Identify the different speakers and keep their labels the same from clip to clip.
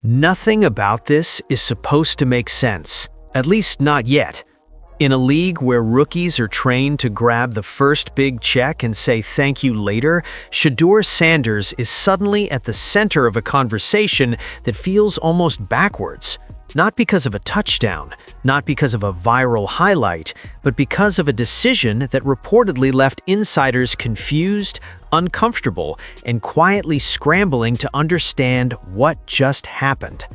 Speaker 1: Nothing about this is supposed to make sense, at least not yet. In a league where rookies are trained to grab the first big check and say thank you later, Shedeur Sanders is suddenly at the center of a conversation that feels almost backwards. Not because of a touchdown, not because of a viral highlight, but because of a decision that reportedly left insiders confused, uncomfortable, and quietly scrambling to understand what just happened.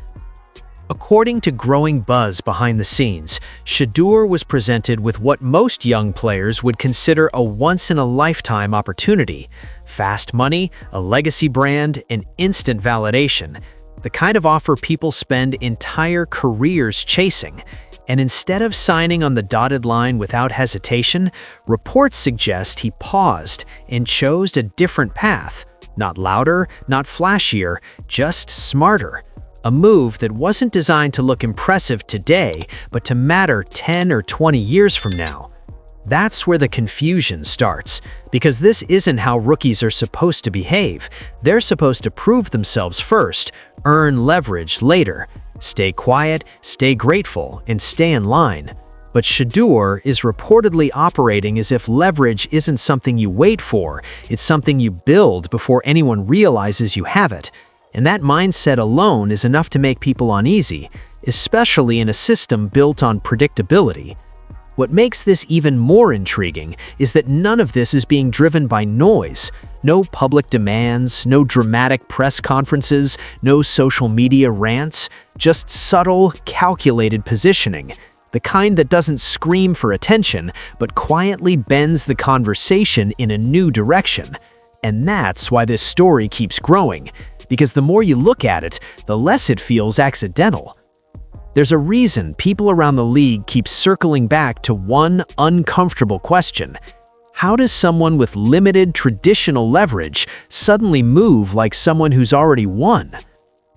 Speaker 1: According to growing buzz behind the scenes, Shedeur was presented with what most young players would consider a once-in-a-lifetime opportunity: fast money, a legacy brand, and instant validation. The kind of offer people spend entire careers chasing. And instead of signing on the dotted line without hesitation, reports suggest he paused and chose a different path. Not louder, not flashier, just smarter. A move that wasn't designed to look impressive today, but to matter 10 or 20 years from now. That's where the confusion starts, because this isn't how rookies are supposed to behave. They're supposed to prove themselves first, earn leverage later, stay quiet, stay grateful, and stay in line. But Shedeur is reportedly operating as if leverage isn't something you wait for, it's something you build before anyone realizes you have it. And that mindset alone is enough to make people uneasy, especially in a system built on predictability. What makes this even more intriguing is that none of this is being driven by noise. No public demands, no dramatic press conferences, no social media rants, just subtle, calculated positioning. The kind that doesn't scream for attention, but quietly bends the conversation in a new direction. And that's why this story keeps growing, because the more you look at it, the less it feels accidental. There's a reason people around the league keep circling back to one uncomfortable question. How does someone with limited traditional leverage suddenly move like someone who's already won?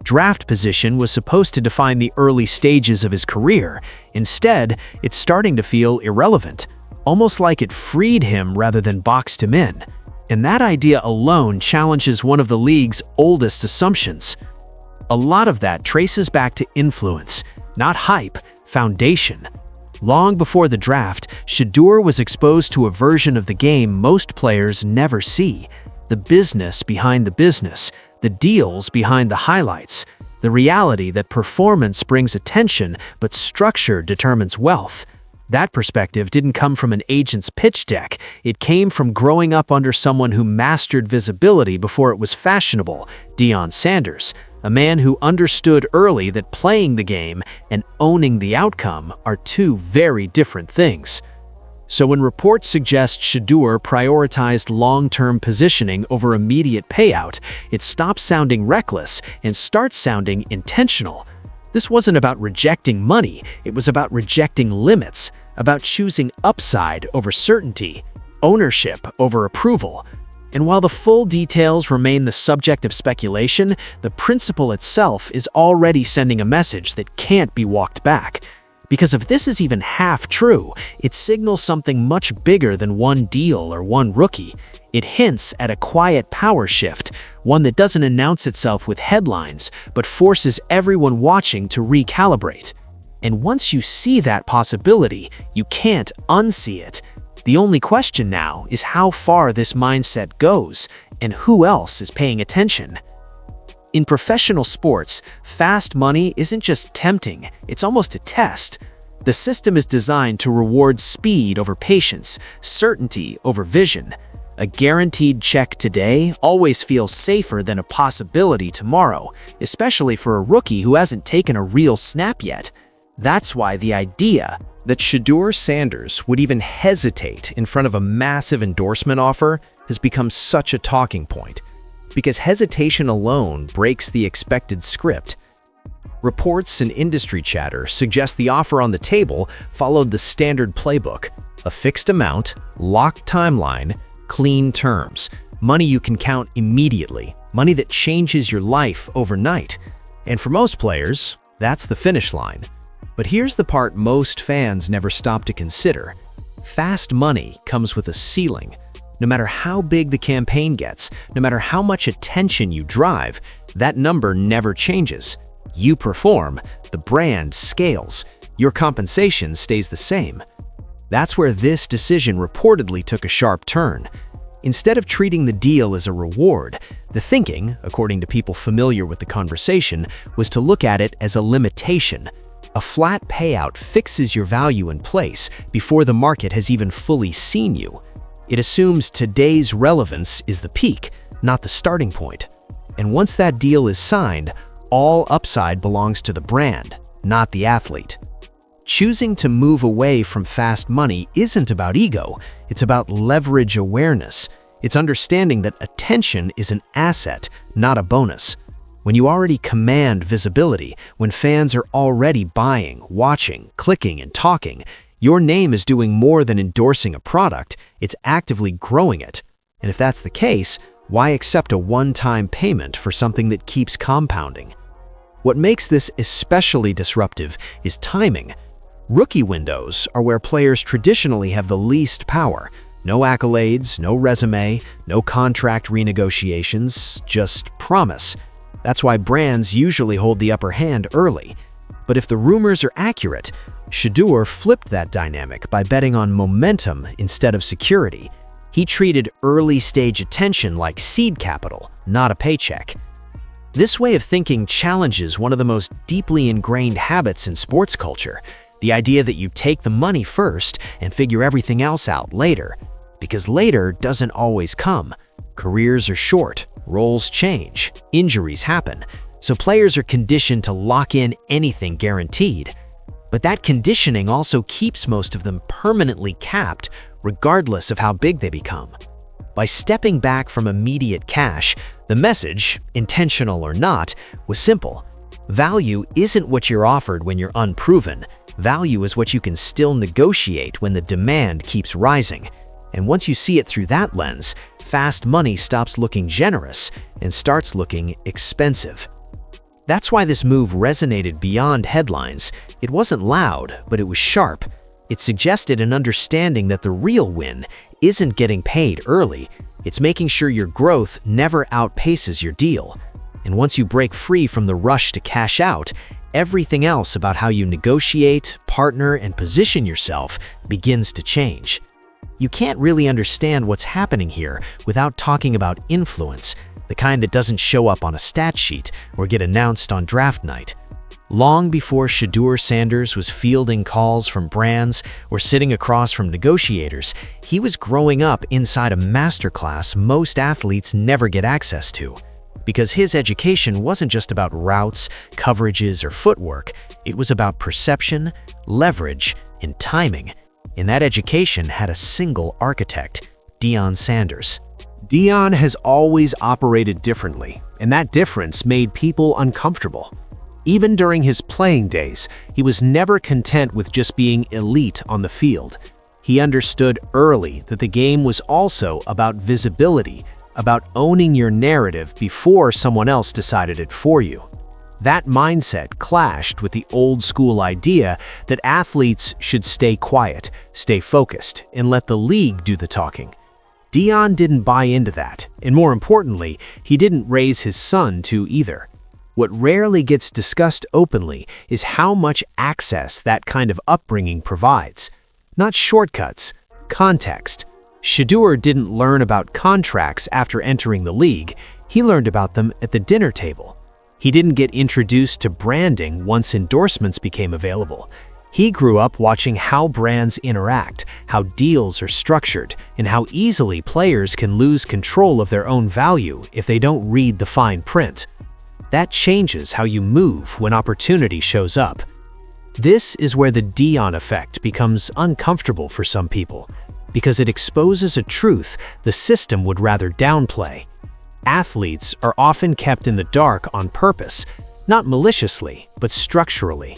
Speaker 1: Draft position was supposed to define the early stages of his career. Instead, it's starting to feel irrelevant, almost like it freed him rather than boxed him in. And that idea alone challenges one of the league's oldest assumptions. A lot of that traces back to influence, not hype, foundation. Long before the draft, Shedeur was exposed to a version of the game most players never see: the business behind the business, the deals behind the highlights, the reality that performance brings attention but structure determines wealth. That perspective didn't come from an agent's pitch deck. It came from growing up under someone who mastered visibility before it was fashionable: Deion Sanders, a man who understood early that playing the game and owning the outcome are two very different things. So when reports suggest Shedeur prioritized long-term positioning over immediate payout, it stops sounding reckless and starts sounding intentional. This wasn't about rejecting money, it was about rejecting limits, about choosing upside over certainty, ownership over approval. And while the full details remain the subject of speculation, the principle itself is already sending a message that can't be walked back. Because if this is even half true, it signals something much bigger than one deal or one rookie. It hints at a quiet power shift, one that doesn't announce itself with headlines, but forces everyone watching to recalibrate. And once you see that possibility, you can't unsee it. The only question now is how far this mindset goes, and who else is paying attention. In professional sports, fast money isn't just tempting, it's almost a test. The system is designed to reward speed over patience, certainty over vision. A guaranteed check today always feels safer than a possibility tomorrow, especially for a rookie who hasn't taken a real snap yet. That's why the idea that Shedeur Sanders would even hesitate in front of a massive endorsement offer has become such a talking point, because hesitation alone breaks the expected script. Reports and industry chatter suggest the offer on the table followed the standard playbook: a fixed amount, locked timeline, clean terms, money you can count immediately, money that changes your life overnight. And for most players, that's the finish line. But here's the part most fans never stop to consider. Fast money comes with a ceiling. No matter how big the campaign gets, no matter how much attention you drive, that number never changes. You perform, the brand scales, your compensation stays the same. That's where this decision reportedly took a sharp turn. Instead of treating the deal as a reward, the thinking, according to people familiar with the conversation, was to look at it as a limitation. A flat payout fixes your value in place before the market has even fully seen you. It assumes today's relevance is the peak, not the starting point. And once that deal is signed, all upside belongs to the brand, not the athlete. Choosing to move away from fast money isn't about ego, it's about leverage awareness. It's understanding that attention is an asset, not a bonus. When you already command visibility, when fans are already buying, watching, clicking, and talking, your name is doing more than endorsing a product, it's actively growing it. And if that's the case, why accept a one-time payment for something that keeps compounding? What makes this especially disruptive is timing. Rookie windows are where players traditionally have the least power. No accolades, no resume, no contract renegotiations, just promise. That's why brands usually hold the upper hand early. But if the rumors are accurate, Shedeur flipped that dynamic by betting on momentum instead of security. He treated early-stage attention like seed capital, not a paycheck. This way of thinking challenges one of the most deeply ingrained habits in sports culture. The idea that you take the money first and figure everything else out later. Because later doesn't always come. Careers are short, roles change, injuries happen, so players are conditioned to lock in anything guaranteed. But that conditioning also keeps most of them permanently capped, regardless of how big they become. By stepping back from immediate cash, the message, intentional or not, was simple. Value isn't what you're offered when you're unproven. Value is what you can still negotiate when the demand keeps rising. And once you see it through that lens, fast money stops looking generous and starts looking expensive. That's why this move resonated beyond headlines. It wasn't loud, but it was sharp. It suggested an understanding that the real win isn't getting paid early. It's making sure your growth never outpaces your deal. And once you break free from the rush to cash out, everything else about how you negotiate, partner, and position yourself begins to change. You can't really understand what's happening here without talking about influence, the kind that doesn't show up on a stat sheet or get announced on draft night. Long before Shedeur Sanders was fielding calls from brands or sitting across from negotiators, he was growing up inside a masterclass most athletes never get access to. Because his education wasn't just about routes, coverages, or footwork, it was about perception, leverage, and timing. And that education had a single architect, Deion Sanders.
Speaker 2: Deion has always operated differently, and that difference made people uncomfortable. Even during his playing days, he was never content with just being elite on the field. He understood early that the game was also about visibility, about owning your narrative before someone else decided it for you. That mindset clashed with the old-school idea that athletes should stay quiet, stay focused, and let the league do the talking. Deion didn't buy into that, and more importantly, he didn't raise his son to either. What rarely gets discussed openly is how much access that kind of upbringing provides. Not shortcuts, context. Shedeur didn't learn about contracts after entering the league, he learned about them at the dinner table. He didn't get introduced to branding once endorsements became available. He grew up watching how brands interact, how deals are structured, and how easily players can lose control of their own value if they don't read the fine print. That changes how you move when opportunity shows up. This is where the Deion effect becomes uncomfortable for some people, because it exposes a truth the system would rather downplay. Athletes are often kept in the dark on purpose, not maliciously, but structurally.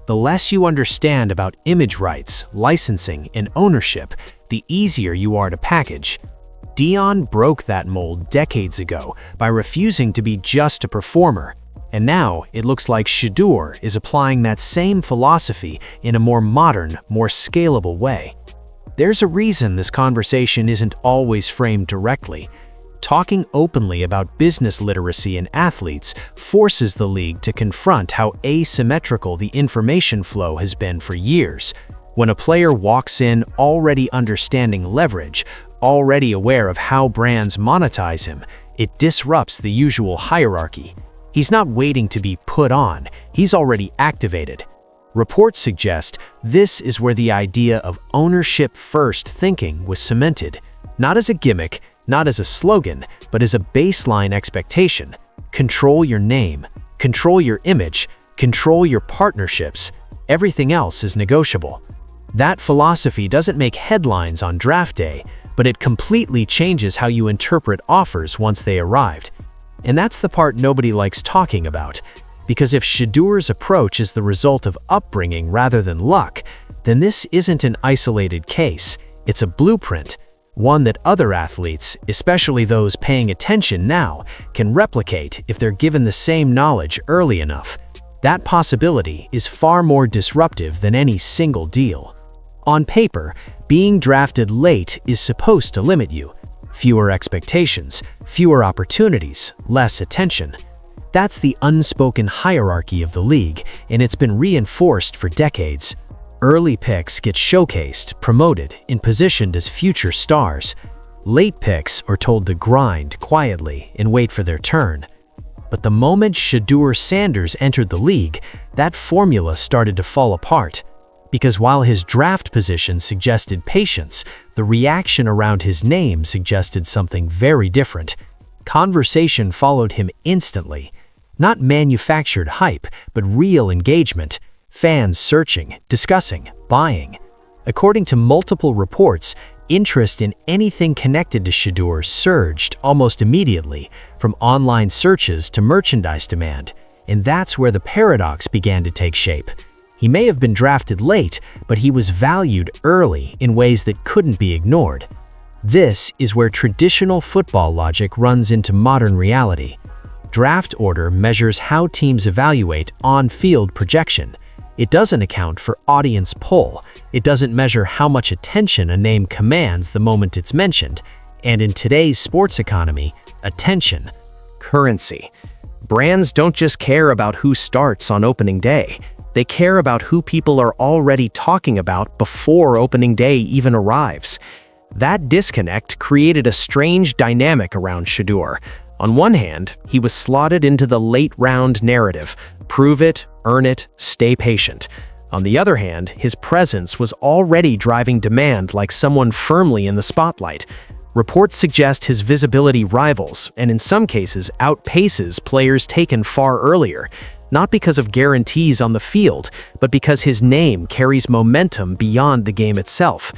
Speaker 2: The less you understand about image rights, licensing, and ownership, the easier you are to package. Deion broke that mold decades ago by refusing to be just a performer, and now it looks like Shedeur is applying that same philosophy in a more modern, more scalable way. There's a reason this conversation isn't always framed directly. talking openly about business literacy in athletes forces the league to confront how asymmetrical the information flow has been for years. When a player walks in already understanding leverage, already aware of how brands monetize him, it disrupts the usual hierarchy. He's not waiting to be put on, he's already activated. Reports suggest this is where the idea of ownership-first thinking was cemented, not as a gimmick, not as a slogan, but as a baseline expectation. Control your name, control your image, control your partnerships. Everything else is negotiable. That philosophy doesn't make headlines on draft day, but it completely changes how you interpret offers once they arrived. And that's the part nobody likes talking about. Because if Shedeur's approach is the result of upbringing rather than luck, then this isn't an isolated case, it's a blueprint, one that other athletes, especially those paying attention now, can replicate if they're given the same knowledge early enough. That possibility is far more disruptive than any single deal. On paper, being drafted late is supposed to limit you. Fewer expectations, fewer opportunities, less attention. That's the unspoken hierarchy of the league, and it's been reinforced for decades. Early picks get showcased, promoted, and positioned as future stars. Late picks are told to grind quietly and wait for their turn. But the moment Shedeur Sanders entered the league, that formula started to fall apart. Because while his draft position suggested patience, the reaction around his name suggested something very different. Conversation followed him instantly. Not manufactured hype, but real engagement. Fans searching, discussing, buying. According to multiple reports, interest in anything connected to Shedeur surged almost immediately, from online searches to merchandise demand. And that's where the paradox began to take shape. He may have been drafted late, but he was valued early in ways that couldn't be ignored. This is where traditional football logic runs into modern reality. Draft order measures how teams evaluate on-field projection. It doesn't account for audience pull. It doesn't measure how much attention a name commands the moment it's mentioned. And in today's sports economy, attention, currency. Brands don't just care about who starts on opening day. They care about who people are already talking about before opening day even arrives. That disconnect created a strange dynamic around Shedeur. On one hand, he was slotted into the late-round narrative, prove it, earn it, stay patient. On the other hand, his presence was already driving demand like someone firmly in the spotlight. Reports suggest his visibility rivals, and in some cases outpaces players taken far earlier. Not because of guarantees on the field, but because his name carries momentum beyond the game itself.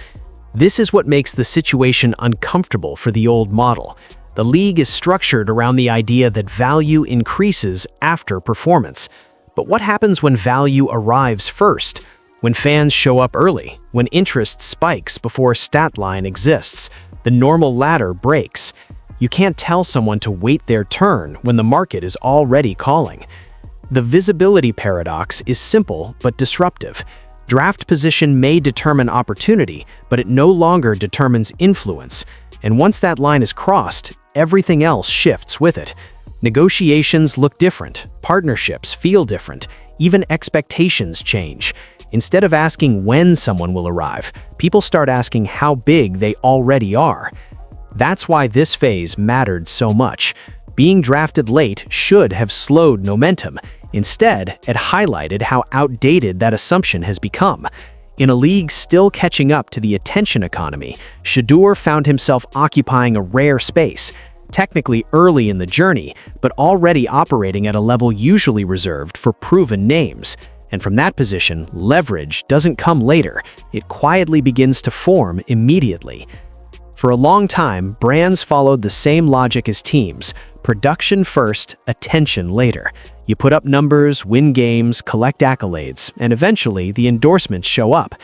Speaker 2: This is what makes the situation uncomfortable for the old model. The league is structured around the idea that value increases after performance. But what happens when value arrives first? When fans show up early, when interest spikes before a stat line exists, the normal ladder breaks. You can't tell someone to wait their turn when the market is already calling. The visibility paradox is simple but disruptive. Draft position may determine opportunity, but it no longer determines influence. And once that line is crossed, everything else shifts with it. Negotiations look different, partnerships feel different, even expectations change. Instead of asking when someone will arrive, people start asking how big they already are. That's why this phase mattered so much. Being drafted late should have slowed momentum. Instead, it highlighted how outdated that assumption has become. In a league still catching up to the attention economy, Shedeur found himself occupying a rare space, technically early in the journey, but already operating at a level usually reserved for proven names. And from that position, leverage doesn't come later, it quietly begins to form immediately. For a long time, brands followed the same logic as teams: production first, attention later. You put up numbers, win games, collect accolades, and eventually the endorsements show up.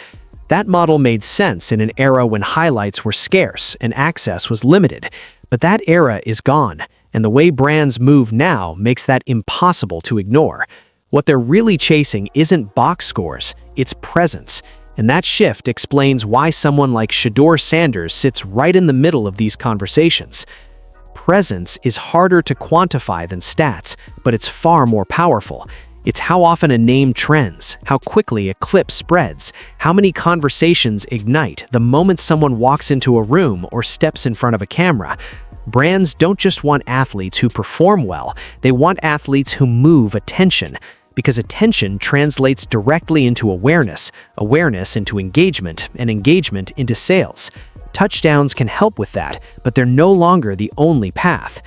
Speaker 2: That model made sense in an era when highlights were scarce and access was limited. But that era is gone, and the way brands move now makes that impossible to ignore. What they're really chasing isn't box scores, it's presence. And that shift explains why someone like Shedeur Sanders sits right in the middle of these conversations.
Speaker 1: Presence is harder to quantify than stats, but it's far more powerful. It's how often a name trends, how quickly a clip spreads, how many conversations ignite the moment someone walks into a room or steps in front of a camera. Brands don't just want athletes who perform well, they want athletes who move attention, because attention translates directly into awareness, awareness into engagement, and engagement into sales. Touchdowns can help with that, but they're no longer the only path.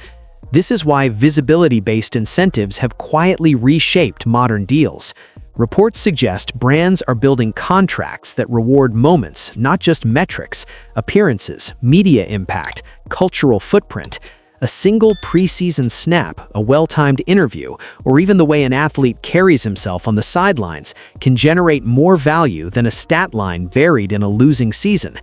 Speaker 1: This is why visibility-based incentives have quietly reshaped modern deals. Reports suggest brands are building contracts that reward moments, not just metrics, appearances, media impact, cultural footprint. A single preseason snap, a well-timed interview, or even the way an athlete carries himself on the sidelines can generate more value than a stat line buried in a losing season.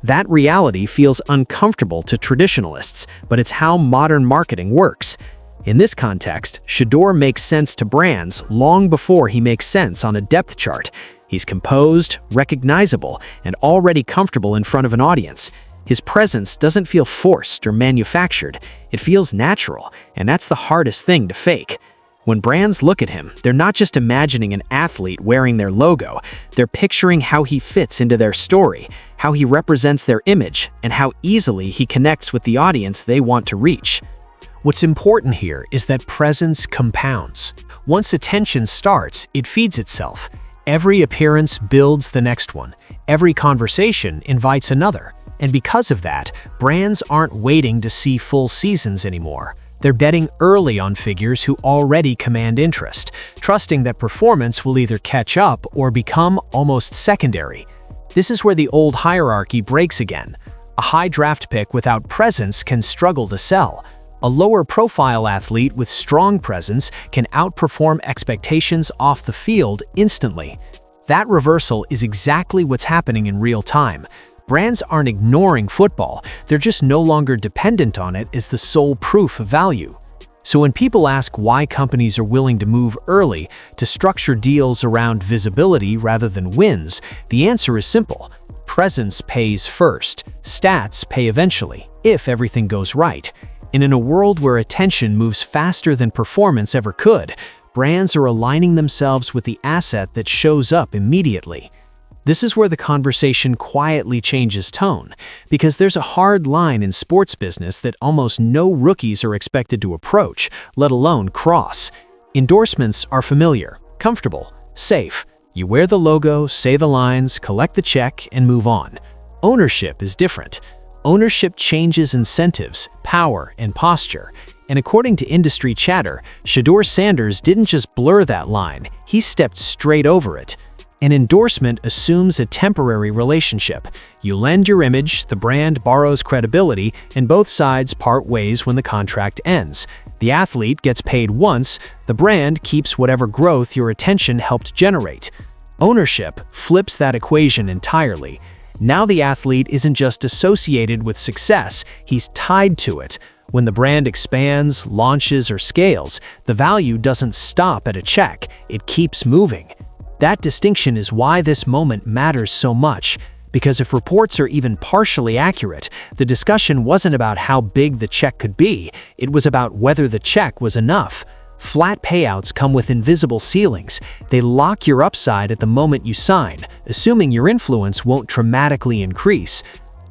Speaker 1: That reality feels uncomfortable to traditionalists, but it's how modern marketing works. In this context, Shedeur makes sense to brands long before he makes sense on a depth chart. He's composed, recognizable, and already comfortable in front of an audience. His presence doesn't feel forced or manufactured. It feels natural, and that's the hardest thing to fake. When brands look at him, they're not just imagining an athlete wearing their logo, they're picturing how he fits into their story, how he represents their image, and how easily he connects with the audience they want to reach.
Speaker 2: What's important here is that presence compounds. Once attention starts, it feeds itself. Every appearance builds the next one. Every conversation invites another. And because of that, brands aren't waiting to see full seasons anymore. They're betting early on figures who already command interest, trusting that performance will either catch up or become almost secondary. This is where the old hierarchy breaks again. A high draft pick without presence can struggle to sell. A lower-profile athlete with strong presence can outperform expectations off the field instantly. That reversal is exactly what's happening in real time. Brands aren't ignoring football, they're just no longer dependent on it as the sole proof of value. So when people ask why companies are willing to move early to structure deals around visibility rather than wins, the answer is simple. Presence pays first, stats pay eventually, if everything goes right. And in a world where attention moves faster than performance ever could, brands are aligning themselves with the asset that shows up immediately. This is where the conversation quietly changes tone, because there's a hard line in sports business that almost no rookies are expected to approach, let alone cross. Endorsements are familiar, comfortable, safe. You wear the logo, say the lines, collect the check, and move on. Ownership is different. Ownership changes incentives, power, and posture. And according to industry chatter, Shedeur Sanders didn't just blur that line, he stepped straight over it. An endorsement assumes a temporary relationship. You lend your image, the brand borrows credibility, and both sides part ways when the contract ends. The athlete gets paid once, the brand keeps whatever growth your attention helped generate. Ownership flips that equation entirely. Now the athlete isn't just associated with success, he's tied to it. When the brand expands, launches, or scales, the value doesn't stop at a check, it keeps moving. That distinction is why this moment matters so much, because if reports are even partially accurate, the discussion wasn't about how big the check could be, it was about whether the check was enough. Flat payouts come with invisible ceilings. They lock your upside at the moment you sign, assuming your influence won't dramatically increase.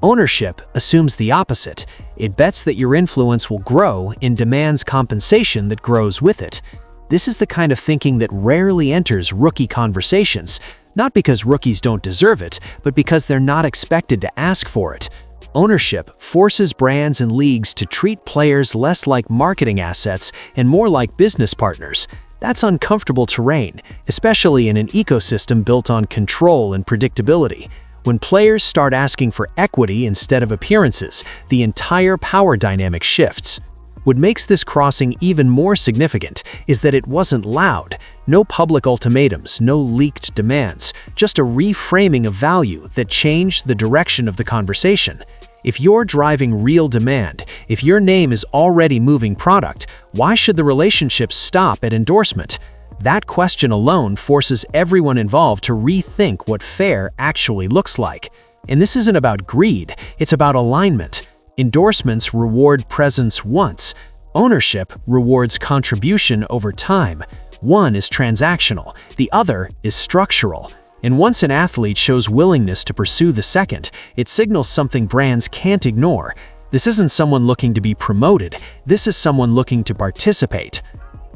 Speaker 2: Ownership assumes the opposite. It bets that your influence will grow and demands compensation that grows with it. This is the kind of thinking that rarely enters rookie conversations, not because rookies don't deserve it, but because they're not expected to ask for it. Ownership forces brands and leagues to treat players less like marketing assets and more like business partners. That's uncomfortable terrain, especially in an ecosystem built on control and predictability. When players start asking for equity instead of appearances, the entire power dynamic shifts. What makes this crossing even more significant is that it wasn't loud. No public ultimatums, no leaked demands, just a reframing of value that changed the direction of the conversation. If you're driving real demand, if your name is already moving product, why should the relationship stop at endorsement? That question alone forces everyone involved to rethink what fair actually looks like. And this isn't about greed, it's about alignment. Endorsements reward presence once. Ownership rewards contribution over time. One is transactional, the other is structural. And once an athlete shows willingness to pursue the second, it signals something brands can't ignore. This isn't someone looking to be promoted, this is someone looking to participate.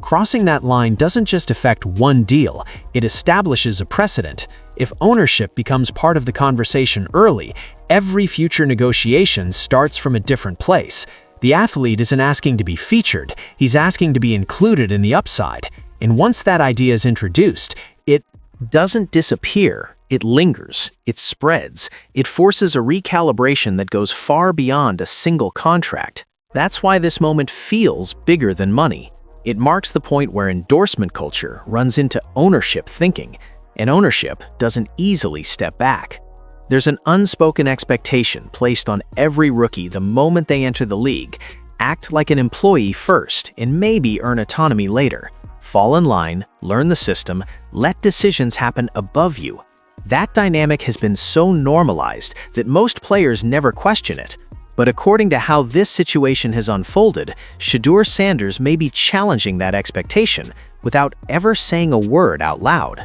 Speaker 2: Crossing that line doesn't just affect one deal, it establishes a precedent. If ownership becomes part of the conversation early, every future negotiation starts from a different place. The athlete isn't asking to be featured, he's asking to be included in the upside. And once that idea is introduced, it doesn't disappear, it lingers, it spreads, it forces a recalibration that goes far beyond a single contract. That's why this moment feels bigger than money. It marks the point where endorsement culture runs into ownership thinking, and ownership doesn't easily step back. There's an unspoken expectation placed on every rookie the moment they enter the league. Act like an employee first and maybe earn autonomy later. Fall in line, learn the system, let decisions happen above you. That dynamic has been so normalized that most players never question it. But according to how this situation has unfolded, Shedeur Sanders may be challenging that expectation without ever saying a word out loud.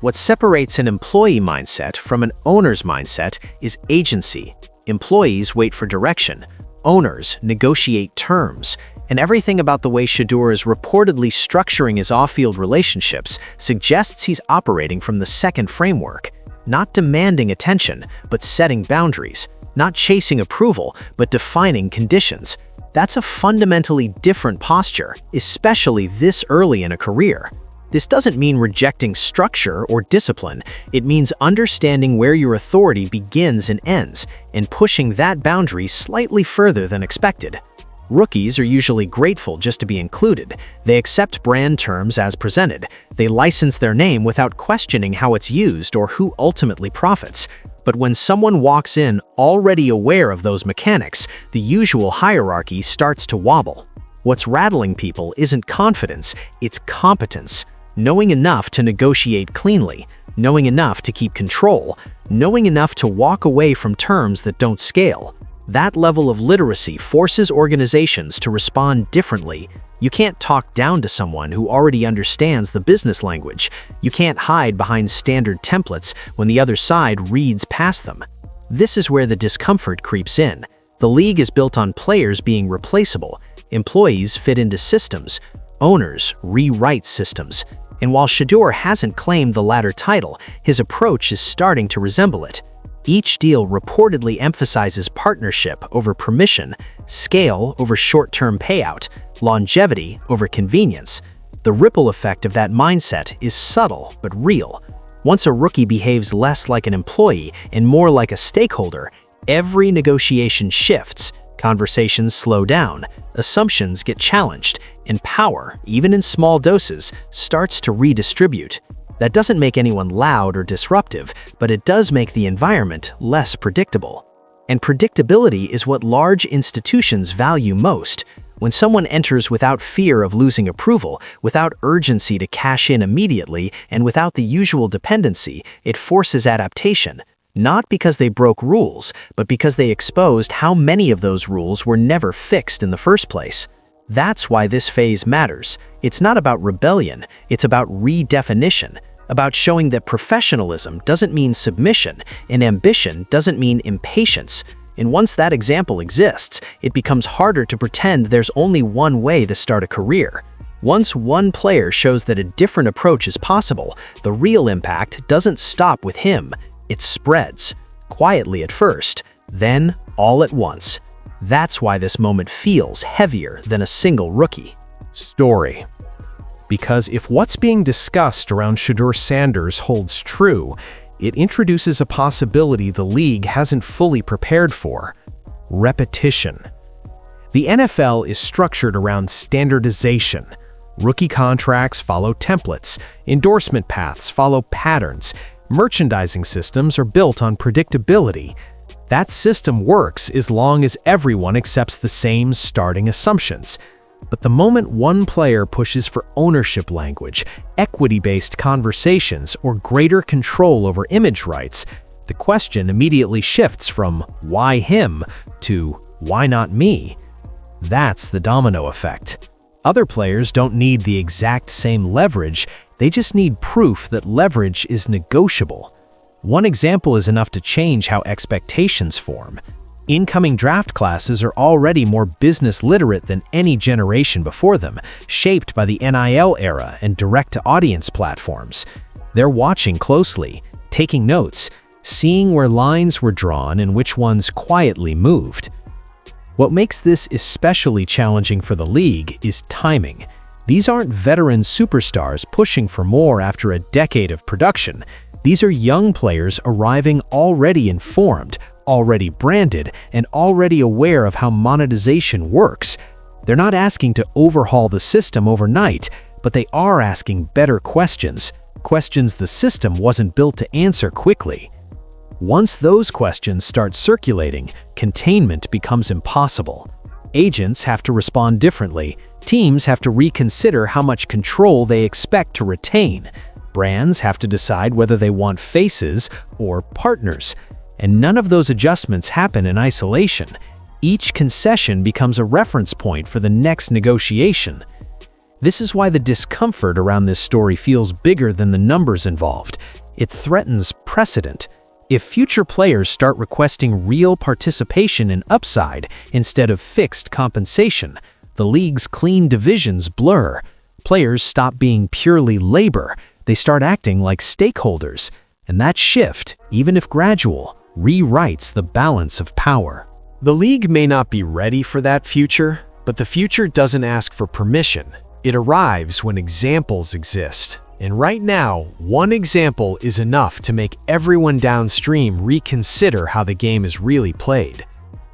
Speaker 2: What separates an employee mindset from an owner's mindset is agency. Employees wait for direction. Owners negotiate terms. And everything about the way Shedeur is reportedly structuring his off-field relationships suggests he's operating from the second framework, not demanding attention, but setting boundaries, not chasing approval, but defining conditions. That's a fundamentally different posture, especially this early in a career. This doesn't mean rejecting structure or discipline. It means understanding where your authority begins and ends, and pushing that boundary slightly further than expected. Rookies are usually grateful just to be included. They accept brand terms as presented. They license their name without questioning how it's used or who ultimately profits. But when someone walks in already aware of those mechanics, the usual hierarchy starts to wobble. What's rattling people isn't confidence, it's competence. Knowing enough to negotiate cleanly, knowing enough to keep control, knowing enough to walk away from terms that don't scale. That level of literacy forces organizations to respond differently. You can't talk down to someone who already understands the business language. You can't hide behind standard templates when the other side reads past them. This is where the discomfort creeps in. The league is built on players being replaceable. Employees fit into systems. Owners rewrite systems. And while Shedeur hasn't claimed the latter title, his approach is starting to resemble it. Each deal reportedly emphasizes partnership over permission, scale over short-term payout, longevity over convenience. The ripple effect of that mindset is subtle but real. Once a rookie behaves less like an employee and more like a stakeholder, every negotiation shifts, conversations slow down, assumptions get challenged, and power, even in small doses, starts to redistribute. That doesn't make anyone loud or disruptive, but it does make the environment less predictable. And predictability is what large institutions value most. When someone enters without fear of losing approval, without urgency to cash in immediately, and without the usual dependency, it forces adaptation. Not because they broke rules, but because they exposed how many of those rules were never fixed in the first place. That's why this phase matters. It's not about rebellion, it's about redefinition, about showing that professionalism doesn't mean submission and ambition doesn't mean impatience. And once that example exists, it becomes harder to pretend there's only one way to start a career. Once one player shows that a different approach is possible, the real impact doesn't stop with him. It spreads, quietly at first, then all at once. That's why this moment feels heavier than a single rookie.
Speaker 3: Story. Because if what's being discussed around Shedeur Sanders holds true, it introduces a possibility the league hasn't fully prepared for: repetition. The NFL is structured around standardization. Rookie contracts follow templates, endorsement paths follow patterns, merchandising systems are built on predictability. That system works as long as everyone accepts the same starting assumptions. But the moment one player pushes for ownership language, equity-based conversations, or greater control over image rights, the question immediately shifts from "why him?" to Why not me? That's the domino effect. Other players don't need the exact same leverage, they just need proof that leverage is negotiable. One example is enough to change how expectations form. Incoming draft classes are already more business literate than any generation before them, shaped by the NIL era and direct-to-audience platforms. They're watching closely, taking notes, seeing where lines were drawn and which ones quietly moved. What makes this especially challenging for the league is timing. These aren't veteran superstars pushing for more after a decade of production. These are young players arriving already informed, already branded, and already aware of how monetization works. They're not asking to overhaul the system overnight, but they are asking better questions, questions the system wasn't built to answer quickly. Once those questions start circulating, containment becomes impossible. Agents have to respond differently, teams have to reconsider how much control they expect to retain, brands have to decide whether they want faces or partners. And none of those adjustments happen in isolation. Each concession becomes a reference point for the next negotiation. This is why the discomfort around this story feels bigger than the numbers involved. It threatens precedent. If future players start requesting real participation and upside instead of fixed compensation, the league's clean divisions blur. Players stop being purely labor. They start acting like stakeholders. And that shift, even if gradual, rewrites the balance of power.
Speaker 2: The league may not be ready for that future, but the future doesn't ask for permission. It arrives when examples exist. And right now, one example is enough to make everyone downstream reconsider how the game is really played.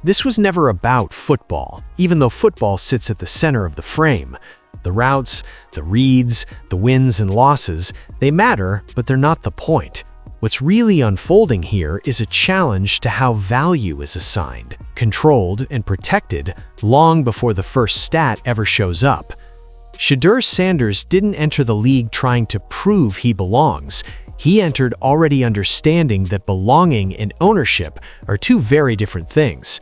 Speaker 2: This was never about football, even though football sits at the center of the frame. The routes, the reads, the wins and losses, they matter, but they're not the point. What's really unfolding here is a challenge to how value is assigned, controlled and protected long before the first stat ever shows up. Shedeur Sanders didn't enter the league trying to prove he belongs. He entered already understanding that belonging and ownership are two very different things.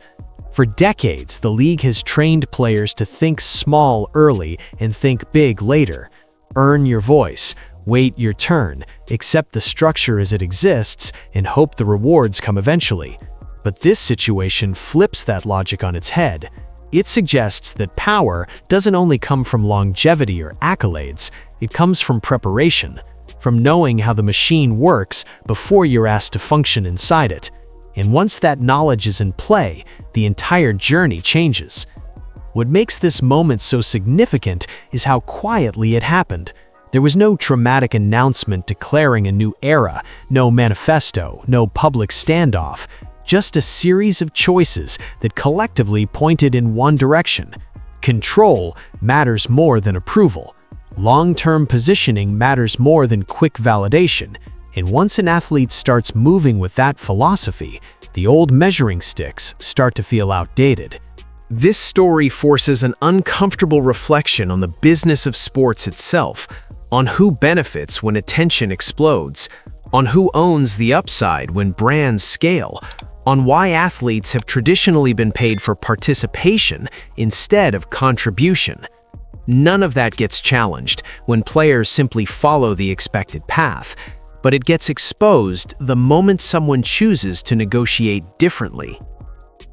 Speaker 2: For decades, the league has trained players to think small early and think big later. Earn your voice, wait your turn, accept the structure as it exists, and hope the rewards come eventually. But this situation flips that logic on its head. It suggests that power doesn't only come from longevity or accolades, it comes from preparation, from knowing how the machine works before you're asked to function inside it. And once that knowledge is in play, the entire journey changes. What makes this moment so significant is how quietly it happened. There was no dramatic announcement declaring a new era, no manifesto, no public standoff. Just a series of choices that collectively pointed in one direction. Control matters more than approval. Long-term positioning matters more than quick validation. And once an athlete starts moving with that philosophy, the old measuring sticks start to feel outdated.
Speaker 3: This story forces an uncomfortable reflection on the business of sports itself, on who benefits when attention explodes, on who owns the upside when brands scale, on why athletes have traditionally been paid for participation instead of contribution. None of that gets challenged when players simply follow the expected path, but it gets exposed the moment someone chooses to negotiate differently.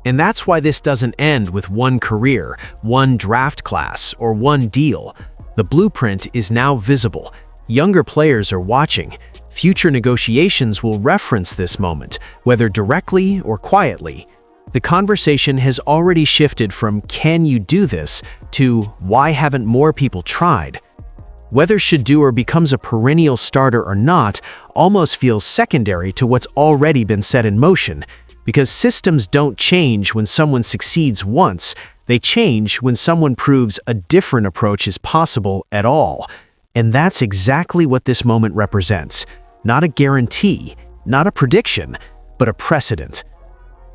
Speaker 3: And that's why this doesn't end with one career, one draft class, or one deal. The blueprint is now visible. Younger players are watching. Future negotiations will reference this moment, whether directly or quietly. The conversation has already shifted from "can you do this?" to "why haven't more people tried?" Whether Shedeur becomes a perennial starter or not almost feels secondary to what's already been set in motion, because systems don't change when someone succeeds once, they change when someone proves a different approach is possible at all. And that's exactly what this moment represents. Not a guarantee, not a prediction, but a precedent.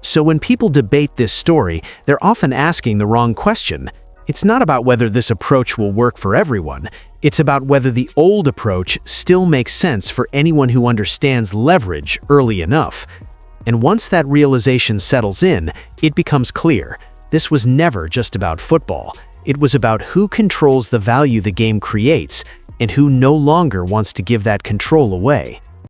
Speaker 3: So when people debate this story, they're often asking the wrong question. It's not about whether this approach will work for everyone. It's about whether the old approach still makes sense for anyone who understands leverage early enough. And once that realization settles in, it becomes clear.
Speaker 1: This was never just about football. It was about who controls the value the game creates and who no longer wants to give that control away.